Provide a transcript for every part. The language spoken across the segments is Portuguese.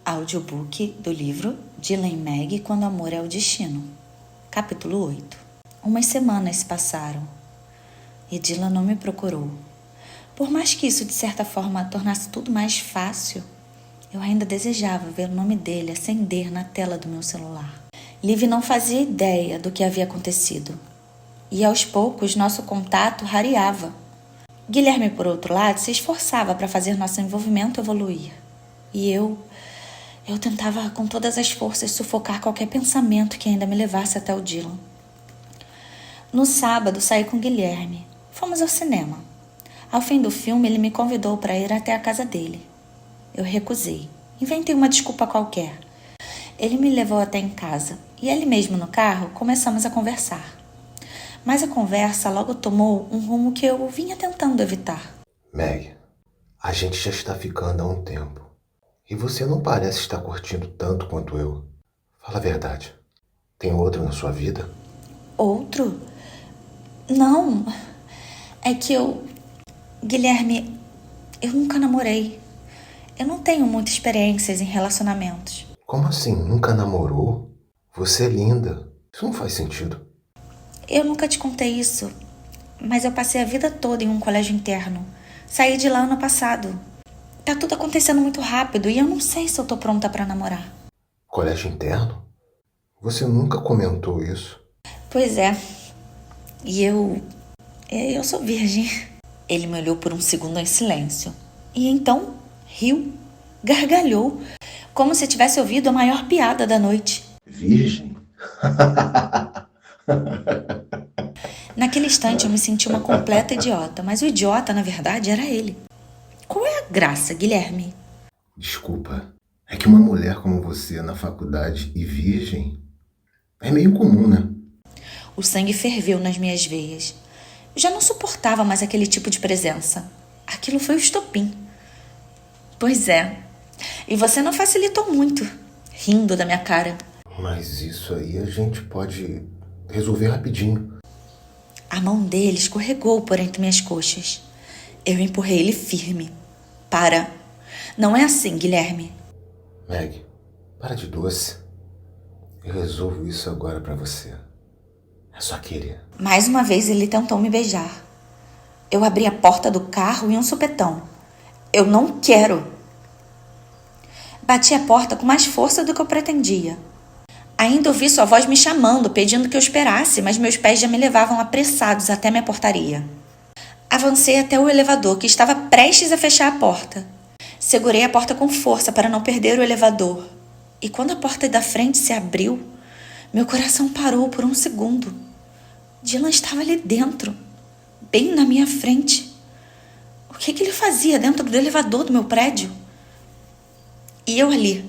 Audiobook do livro Dylan e Meg Quando Amor é o Destino. Capítulo 8. Umas semanas se passaram e Dylan não me procurou. Por mais que isso de certa forma tornasse tudo mais fácil, eu ainda desejava ver o nome dele acender na tela do meu celular. Liv não fazia ideia do que havia acontecido e aos poucos nosso contato rareava. Guilherme, por outro lado, se esforçava para fazer nosso envolvimento evoluir. E eu tentava com todas as forças sufocar qualquer pensamento que ainda me levasse até o Dylan. No sábado, saí com Guilherme. Fomos ao cinema. Ao fim do filme, ele me convidou para ir até a casa dele. Eu recusei. Inventei uma desculpa qualquer. Ele me levou até em casa e ali mesmo no carro começamos a conversar. Mas a conversa logo tomou um rumo que eu vinha tentando evitar. Meg, a gente já está ficando há um tempo. E você não parece estar curtindo tanto quanto eu. Fala a verdade. Tem outro na sua vida? Outro? Não. É que Guilherme, eu nunca namorei. Eu não tenho muitas experiências em relacionamentos. Como assim? Nunca namorou? Você é linda. Isso não faz sentido. Eu nunca te contei isso, mas eu passei a vida toda em um colégio interno. Saí de lá ano passado. Tá tudo acontecendo muito rápido e eu não sei se eu tô pronta pra namorar. Colégio interno? Você nunca comentou isso. Pois é. E eu sou virgem. Ele me olhou por um segundo em silêncio. E então riu, gargalhou, como se tivesse ouvido a maior piada da noite. Virgem? Naquele instante eu me senti uma completa idiota, mas o idiota, na verdade, era ele. Qual é a graça, Guilherme? Desculpa. É que uma mulher como você na faculdade e virgem é meio comum, né? O sangue ferveu nas minhas veias. Eu já não suportava mais aquele tipo de presença. Aquilo foi o estopim. Pois é. E você não facilitou muito, rindo da minha cara. Mas isso aí a gente pode resolver rapidinho. A mão dele escorregou por entre minhas coxas. Eu empurrei ele firme. Para. Não é assim, Guilherme. Meg, para de doce. Eu resolvo isso agora pra você. É só querer. Mais uma vez ele tentou me beijar. Eu abri a porta do carro e um supetão. Eu não quero. Bati a porta com mais força do que eu pretendia. Ainda ouvi sua voz me chamando, pedindo que eu esperasse, mas meus pés já me levavam apressados até minha portaria. Avancei até o elevador, que estava prestes a fechar a porta. Segurei a porta com força para não perder o elevador. E quando a porta da frente se abriu, meu coração parou por um segundo. Dylan estava ali dentro, bem na minha frente. O que ele fazia dentro do elevador do meu prédio? E eu ali,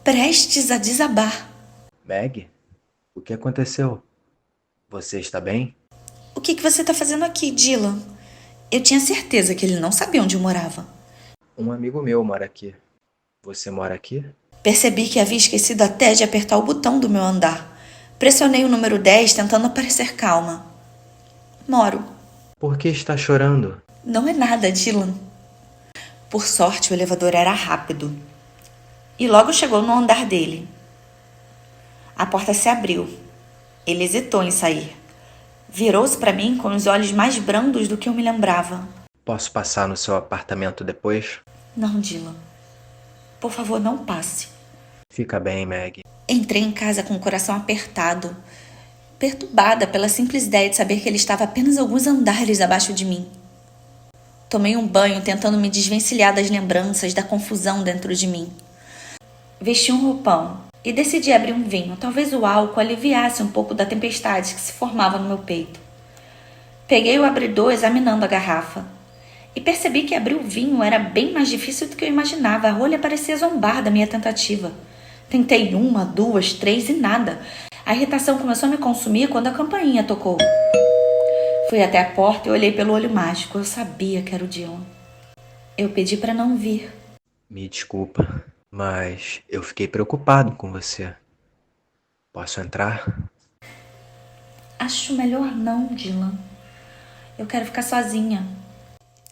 prestes a desabar. Meg, o que aconteceu? Você está bem? O que você está fazendo aqui, Dylan? Eu tinha certeza que ele não sabia onde eu morava. Um amigo meu mora aqui. Você mora aqui? Percebi que havia esquecido até de apertar o botão do meu andar. Pressionei o número 10, tentando parecer calma. Moro. Por que está chorando? Não é nada, Dylan. Por sorte, o elevador era rápido. E logo chegou no andar dele. A porta se abriu. Ele hesitou em sair. Virou-se para mim com os olhos mais brandos do que eu me lembrava. Posso passar no seu apartamento depois? Não, Dylan. Por favor, não passe. Fica bem, Meg. Entrei em casa com o coração apertado, perturbada pela simples ideia de saber que ele estava apenas alguns andares abaixo de mim. Tomei um banho tentando me desvencilhar das lembranças, da confusão dentro de mim. Vesti um roupão e decidi abrir um vinho. Talvez o álcool aliviasse um pouco da tempestade que se formava no meu peito. Peguei o abridor examinando a garrafa e percebi que abrir o vinho era bem mais difícil do que eu imaginava. A rolha parecia zombar da minha tentativa. Tentei 1, 2, 3 e nada. A irritação começou a me consumir quando a campainha tocou. Fui até a porta e olhei pelo olho mágico. Eu sabia que era o Dylan. Eu pedi para não vir. Me desculpa, mas eu fiquei preocupado com você. Posso entrar? Acho melhor não, Dylan. Eu quero ficar sozinha.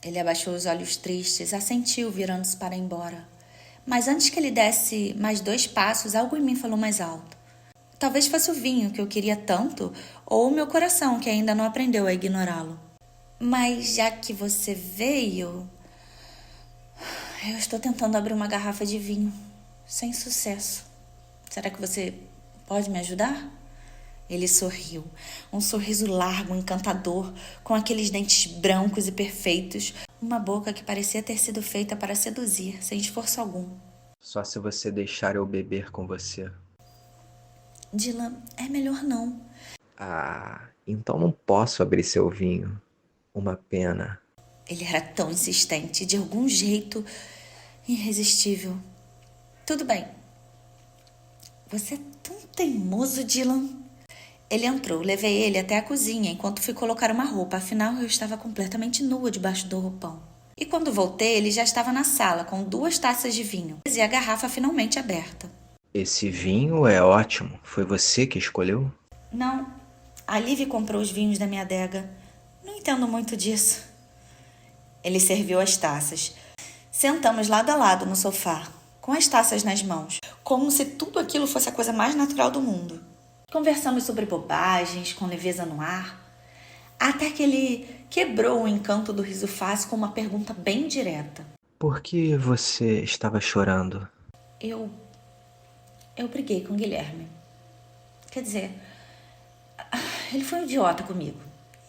Ele abaixou os olhos tristes, assentiu, virando-se para ir embora. Mas antes que ele desse mais 2 passos, algo em mim falou mais alto. Talvez fosse o vinho que eu queria tanto, ou o meu coração que ainda não aprendeu a ignorá-lo. Mas já que você veio, eu estou tentando abrir uma garrafa de vinho, sem sucesso. Será que você pode me ajudar? Ele sorriu, um sorriso largo, encantador, com aqueles dentes brancos e perfeitos, uma boca que parecia ter sido feita para seduzir, sem esforço algum. Só se você deixar eu beber com você. Dylan, é melhor não. Ah, então não posso abrir seu vinho. Uma pena. Ele era tão insistente, de algum jeito irresistível. Tudo bem. Você é tão teimoso, Dylan. Ele entrou, levei ele até a cozinha enquanto fui colocar uma roupa, afinal eu estava completamente nua debaixo do roupão. E quando voltei, ele já estava na sala com 2 taças de vinho e a garrafa finalmente aberta. Esse vinho é ótimo. Foi você que escolheu? Não, a Liv comprou os vinhos da minha adega. Não entendo muito disso. Ele serviu as taças. Sentamos lado a lado no sofá, com as taças nas mãos, como se tudo aquilo fosse a coisa mais natural do mundo. Conversamos sobre bobagens, com leveza no ar, até que ele quebrou o encanto do riso fácil com uma pergunta bem direta. Por que você estava chorando? Eu briguei com o Guilherme. Quer dizer, ele foi um idiota comigo.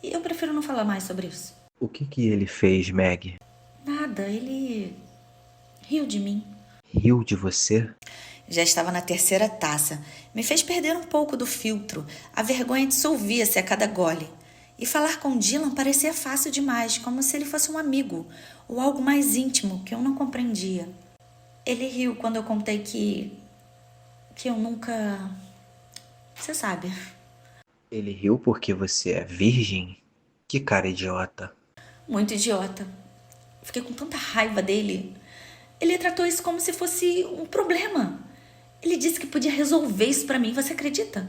E eu prefiro não falar mais sobre isso. O que ele fez, Meg? Nada, ele riu de mim. Riu de você? Já estava na 3ª taça. Me fez perder um pouco do filtro. A vergonha dissolvia-se a cada gole. E falar com Dylan parecia fácil demais, como se ele fosse um amigo, ou algo mais íntimo que eu não compreendia. Ele riu quando eu contei que eu nunca... Você sabe. Ele riu porque você é virgem? Que cara idiota. Muito idiota. Fiquei com tanta raiva dele. Ele tratou isso como se fosse um problema. Ele disse que podia resolver isso pra mim, você acredita?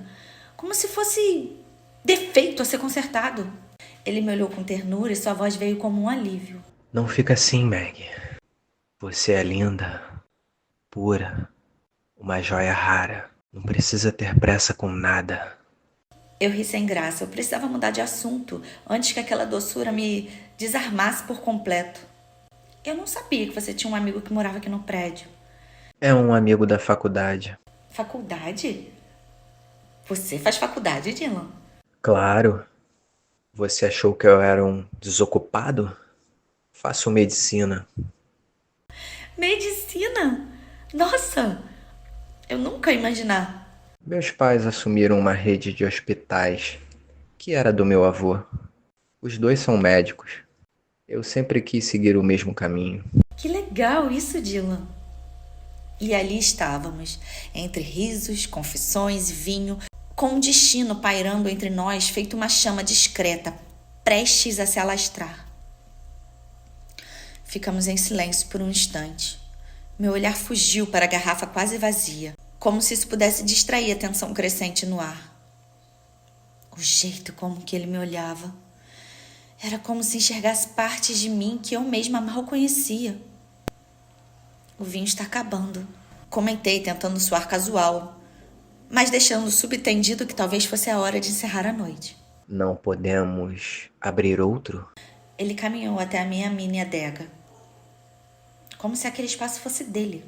Como se fosse defeito a ser consertado. Ele me olhou com ternura e sua voz veio como um alívio. Não fica assim, Meg. Você é linda, pura, uma joia rara. Não precisa ter pressa com nada. Eu ri sem graça. Eu precisava mudar de assunto antes que aquela doçura me desarmasse por completo. Eu não sabia que você tinha um amigo que morava aqui no prédio. É um amigo da faculdade. Faculdade? Você faz faculdade, Dylan? Claro. Você achou que eu era um desocupado? Faço medicina. Medicina? Nossa! Eu nunca ia imaginar. Meus pais assumiram uma rede de hospitais, que era do meu avô. Os 2 são médicos. Eu sempre quis seguir o mesmo caminho. Que legal isso, Dylan. E ali estávamos, entre risos, confissões e vinho, com um destino pairando entre nós, feito uma chama discreta, prestes a se alastrar. Ficamos em silêncio por um instante. Meu olhar fugiu para a garrafa quase vazia, como se isso pudesse distrair a tensão crescente no ar. O jeito como que ele me olhava era como se enxergasse partes de mim que eu mesma mal conhecia. O vinho está acabando. Comentei, tentando soar casual, mas deixando subentendido que talvez fosse a hora de encerrar a noite. Não podemos abrir outro? Ele caminhou até a minha mini adega, como se aquele espaço fosse dele.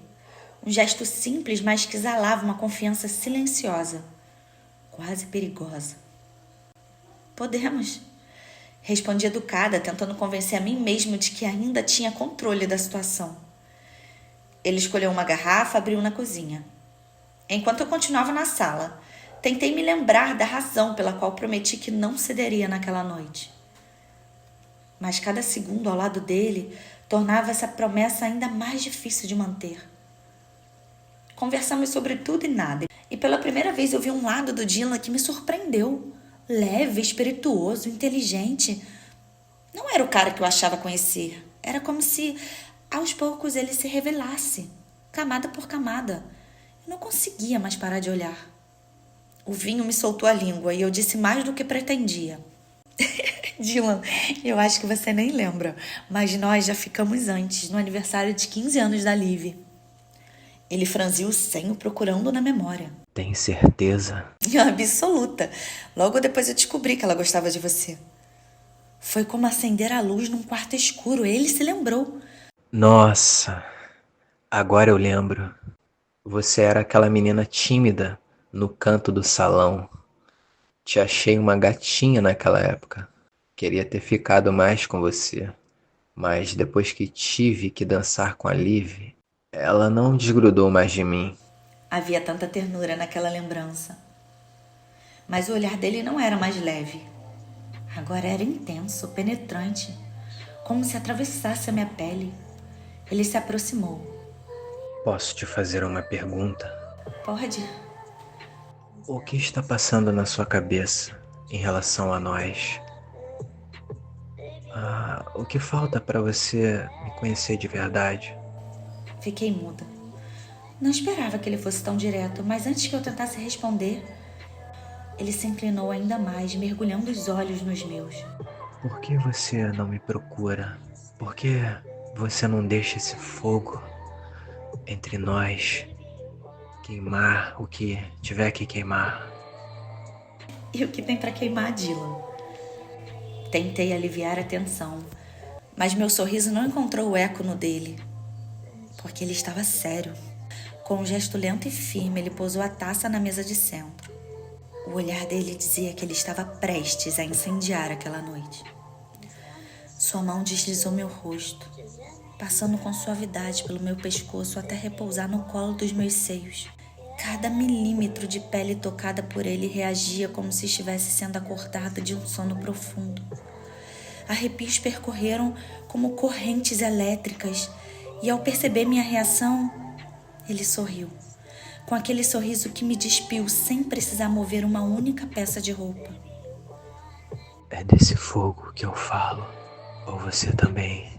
Um gesto simples, mas que exalava uma confiança silenciosa, quase perigosa. Podemos, respondi educada, tentando convencer a mim mesmo de que ainda tinha controle da situação. Ele escolheu uma garrafa, abriu na cozinha. Enquanto eu continuava na sala, tentei me lembrar da razão pela qual prometi que não cederia naquela noite. Mas cada segundo ao lado dele tornava essa promessa ainda mais difícil de manter. Conversamos sobre tudo e nada, e pela primeira vez eu vi um lado do Dylan que me surpreendeu. Leve, espirituoso, inteligente. Não era o cara que eu achava conhecer. Era como se, aos poucos, ele se revelasse, camada por camada. Eu não conseguia mais parar de olhar. O vinho me soltou a língua e eu disse mais do que pretendia. Dylan, eu acho que você nem lembra, mas nós já ficamos antes, no aniversário de 15 anos da Liv. Ele franziu o senho procurando na memória. Tem certeza? Absoluta. Logo depois eu descobri que ela gostava de você. Foi como acender a luz num quarto escuro. Ele se lembrou. Nossa, agora eu lembro. Você era aquela menina tímida no canto do salão. Te achei uma gatinha naquela época. Queria ter ficado mais com você. Mas depois que tive que dançar com a Liv, ela não desgrudou mais de mim. Havia tanta ternura naquela lembrança. Mas o olhar dele não era mais leve. Agora era intenso, penetrante, como se atravessasse a minha pele. Ele se aproximou. Posso te fazer uma pergunta? Pode? O que está passando na sua cabeça em relação a nós? O que falta para você me conhecer de verdade? Fiquei muda. Não esperava que ele fosse tão direto, mas antes que eu tentasse responder, ele se inclinou ainda mais, mergulhando os olhos nos meus. Por que você não me procura? Por que você não deixa esse fogo entre nós queimar o que tiver que queimar? E o que tem para queimar, Dylan? Tentei aliviar a tensão, mas meu sorriso não encontrou eco no dele, porque ele estava sério. Com um gesto lento e firme, ele pousou a taça na mesa de centro. O olhar dele dizia que ele estava prestes a incendiar aquela noite. Sua mão deslizou meu rosto, passando com suavidade pelo meu pescoço até repousar no colo dos meus seios. Cada milímetro de pele tocada por ele reagia como se estivesse sendo acordada de um sono profundo. Arrepios percorreram como correntes elétricas e, ao perceber minha reação, ele sorriu, com aquele sorriso que me despiu sem precisar mover uma única peça de roupa. É desse fogo que eu falo, ou você também,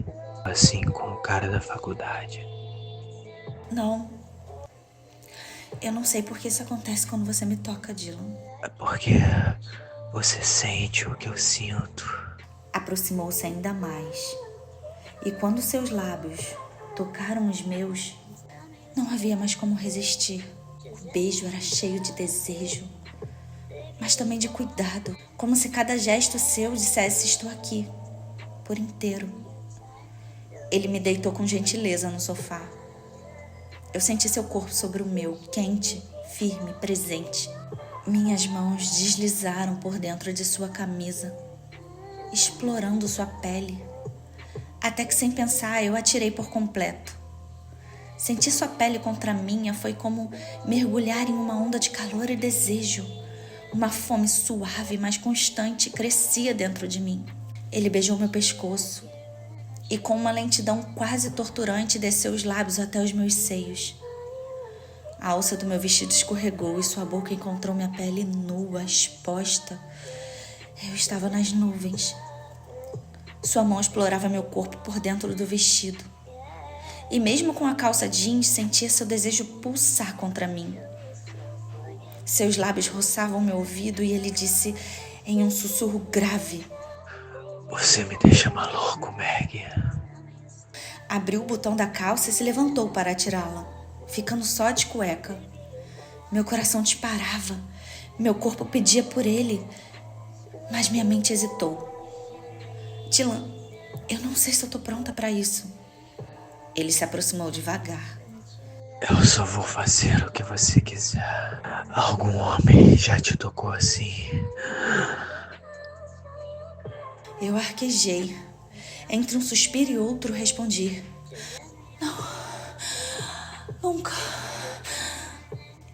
assim com o cara da faculdade? Não. Eu não sei por que isso acontece quando você me toca, Dylan. É porque você sente o que eu sinto. Aproximou-se ainda mais. E quando seus lábios tocaram os meus, não havia mais como resistir. O beijo era cheio de desejo, mas também de cuidado, como se cada gesto seu dissesse: estou aqui, por inteiro. Ele me deitou com gentileza no sofá. Eu senti seu corpo sobre o meu, quente, firme, presente. Minhas mãos deslizaram por dentro de sua camisa, explorando sua pele, até que, sem pensar, eu atirei por completo. Sentir sua pele contra a minha foi como mergulhar em uma onda de calor e desejo. Uma fome suave, mas constante, crescia dentro de mim. Ele beijou meu pescoço e, com uma lentidão quase torturante, desceu os lábios até os meus seios. A alça do meu vestido escorregou e sua boca encontrou minha pele nua, exposta. Eu estava nas nuvens. Sua mão explorava meu corpo por dentro do vestido. E mesmo com a calça jeans, sentia seu desejo pulsar contra mim. Seus lábios roçavam meu ouvido e ele disse em um sussurro grave: Você me deixa maluco, Meg. Abriu o botão da calça e se levantou para atirá-la, ficando só de cueca. Meu coração disparava, meu corpo pedia por ele, mas minha mente hesitou. Dylan, eu não sei se eu tô pronta para isso. Ele se aproximou devagar. Eu só vou fazer o que você quiser. Algum homem já te tocou assim? Eu arquejei. Entre um suspiro e outro, respondi: Não, nunca.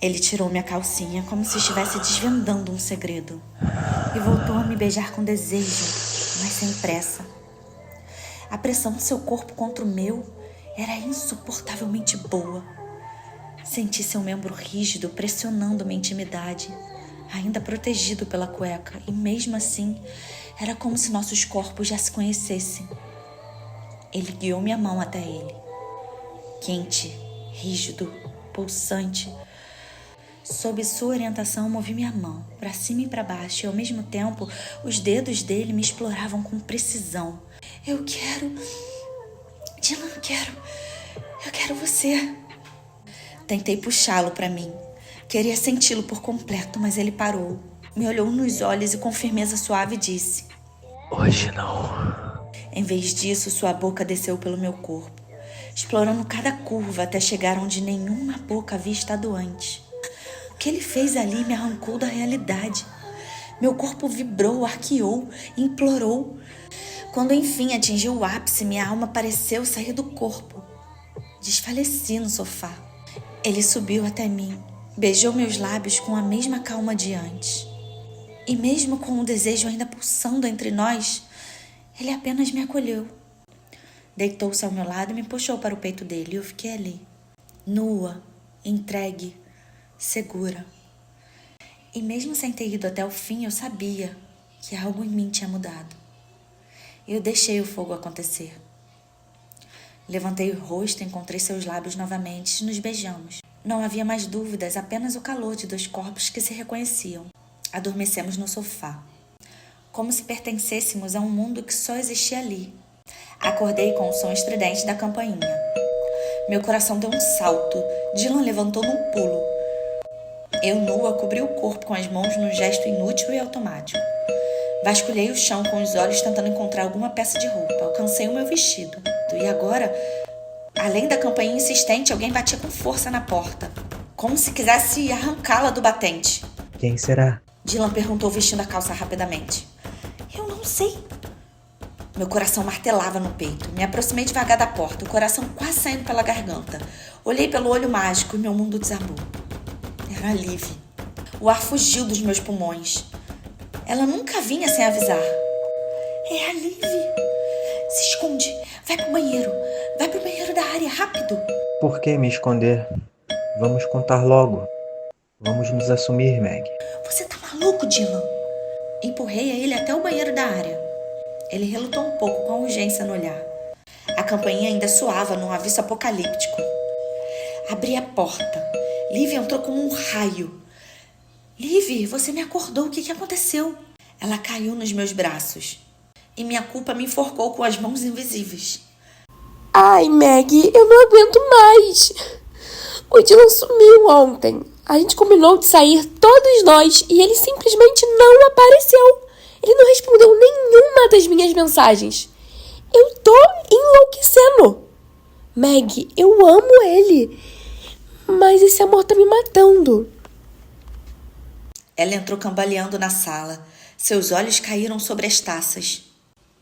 Ele tirou minha calcinha como se estivesse desvendando um segredo e voltou a me beijar com desejo, mas sem pressa. A pressão do seu corpo contra o meu era insuportavelmente boa. Senti seu membro rígido pressionando minha intimidade, ainda protegido pela cueca, e mesmo assim era como se nossos corpos já se conhecessem. Ele guiou minha mão até ele. Quente, rígido, pulsante. Sob sua orientação, movi minha mão para cima e para baixo, e ao mesmo tempo os dedos dele me exploravam com precisão. Eu quero... Dylan, eu quero você. Tentei puxá-lo para mim. Queria senti-lo por completo, mas ele parou. Me olhou nos olhos e com firmeza suave disse: Hoje não. Em vez disso, sua boca desceu pelo meu corpo, explorando cada curva até chegar onde nenhuma boca havia estado antes. O que ele fez ali me arrancou da realidade. Meu corpo vibrou, arqueou, implorou. Quando enfim atingiu o ápice, minha alma pareceu sair do corpo. Desfaleci no sofá. Ele subiu até mim, beijou meus lábios com a mesma calma de antes. E mesmo com o desejo ainda pulsando entre nós, ele apenas me acolheu. Deitou-se ao meu lado e me puxou para o peito dele e eu fiquei ali, nua, entregue, segura. E mesmo sem ter ido até o fim, eu sabia que algo em mim tinha mudado. Eu deixei o fogo acontecer. Levantei o rosto, encontrei seus lábios novamente e nos beijamos. Não havia mais dúvidas, apenas o calor de dois corpos que se reconheciam. Adormecemos no sofá, como se pertencêssemos a um mundo que só existia ali. Acordei com o som estridente da campainha. Meu coração deu um salto. Dylan levantou num pulo. Eu, nua, cobri o corpo com as mãos num gesto inútil e automático. Vasculhei o chão com os olhos tentando encontrar alguma peça de roupa. Alcancei o meu vestido. E agora, além da campainha insistente, alguém batia com força na porta, como se quisesse arrancá-la do batente. Quem será? Dylan perguntou, vestindo a calça rapidamente. Eu não sei. Meu coração martelava no peito. Me aproximei devagar da porta, o coração quase saindo pela garganta. Olhei pelo olho mágico e meu mundo desabou. Era a Liv. O ar fugiu dos meus pulmões. Ela nunca vinha sem avisar. É a Liv. Se esconde. Vai pro banheiro. Vai pro banheiro da área, rápido. Por que me esconder? Vamos contar logo. Vamos nos assumir, Meg. Você tá maluco, Dylan? Empurrei ele até o banheiro da área. Ele relutou um pouco com a urgência no olhar. A campainha ainda soava num aviso apocalíptico. Abri a porta. Liv entrou como um raio. Liv, você me acordou. O que aconteceu? Ela caiu nos meus braços. E minha culpa me enforcou com as mãos invisíveis. Ai, Meg, eu não aguento mais. O Dylan sumiu ontem. A gente combinou de sair todos nós e ele simplesmente não apareceu. Ele não respondeu nenhuma das minhas mensagens. Eu tô enlouquecendo. Meg, eu amo ele, mas esse amor tá me matando. Ela entrou cambaleando na sala. Seus olhos caíram sobre as taças.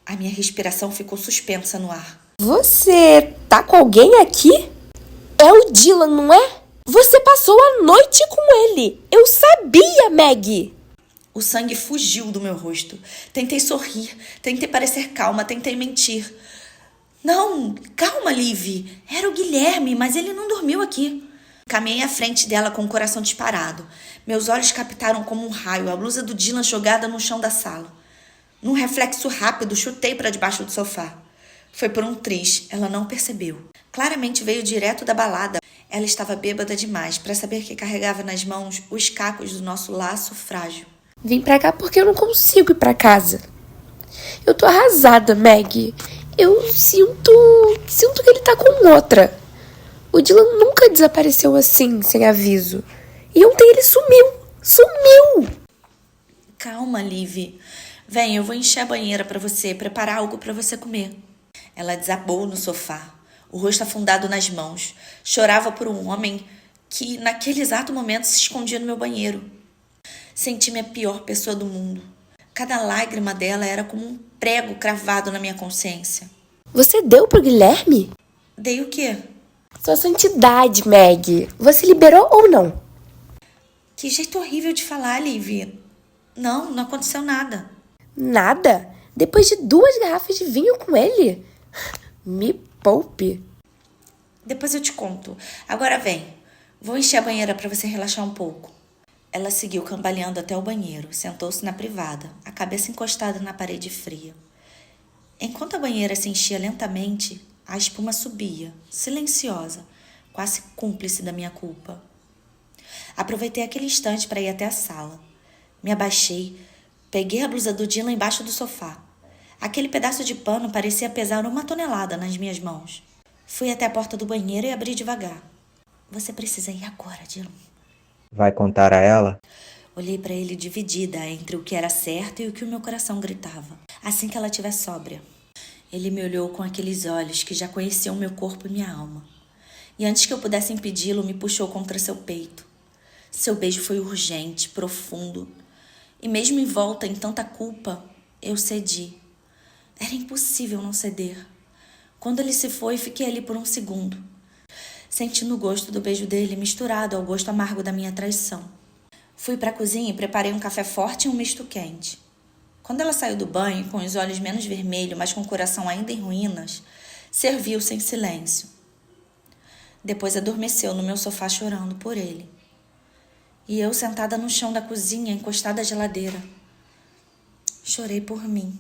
A minha respiração ficou suspensa no ar. Você tá com alguém aqui? É o Dylan, não é? Você passou a noite com ele. Eu sabia, Meg. O sangue fugiu do meu rosto. Tentei sorrir, tentei parecer calma, tentei mentir. Não, calma, Liv. Era o Guilherme, mas ele não dormiu aqui. Caminhei à frente dela com o coração disparado. Meus olhos captaram como um raio a blusa do Dylan jogada no chão da sala. Num reflexo rápido, chutei para debaixo do sofá. Foi por um triz, ela não percebeu. Claramente veio direto da balada. Ela estava bêbada demais para saber que carregava nas mãos os cacos do nosso laço frágil. Vim pra cá porque eu não consigo ir pra casa. Eu tô arrasada, Meg. Eu sinto que ele tá com outra. O Dylan nunca desapareceu assim, sem aviso. E ontem ele sumiu. Sumiu! Calma, Liv. Vem, eu vou encher a banheira para você, preparar algo para você comer. Ela desabou no sofá, o rosto afundado nas mãos. Chorava por um homem que, naquele exato momento, se escondia no meu banheiro. Senti-me a pior pessoa do mundo. Cada lágrima dela era como um prego cravado na minha consciência. Você deu pro Guilherme? Dei o quê? Sua santidade, Meg. Você liberou ou não? Que jeito horrível de falar, Liv. Não aconteceu nada. Nada? Depois de 2 garrafas de vinho com ele? Me poupe. Depois eu te conto. Agora vem. Vou encher a banheira para você relaxar um pouco. Ela seguiu cambaleando até o banheiro. Sentou-se na privada, a cabeça encostada na parede fria. Enquanto a banheira se enchia lentamente, a espuma subia, silenciosa, quase cúmplice da minha culpa. Aproveitei aquele instante para ir até a sala. Me abaixei, peguei a blusa do Dylan embaixo do sofá. Aquele pedaço de pano parecia pesar 1 tonelada nas minhas mãos. Fui até a porta do banheiro e abri devagar. Você precisa ir agora, Dylan. Vai contar a ela? Olhei para ele dividida entre o que era certo e o que o meu coração gritava. Assim que ela estiver sóbria. Ele me olhou com aqueles olhos que já conheciam meu corpo e minha alma. E antes que eu pudesse impedi-lo, me puxou contra seu peito. Seu beijo foi urgente, profundo. E mesmo envolta em tanta culpa, eu cedi. Era impossível não ceder. Quando ele se foi, fiquei ali por um segundo, sentindo o gosto do beijo dele misturado ao gosto amargo da minha traição. Fui para a cozinha e preparei um café forte e um misto quente. Quando ela saiu do banho, com os olhos menos vermelhos, mas com o coração ainda em ruínas, serviu-se em silêncio. Depois adormeceu no meu sofá chorando por ele. E eu sentada no chão da cozinha, encostada à geladeira. Chorei por mim.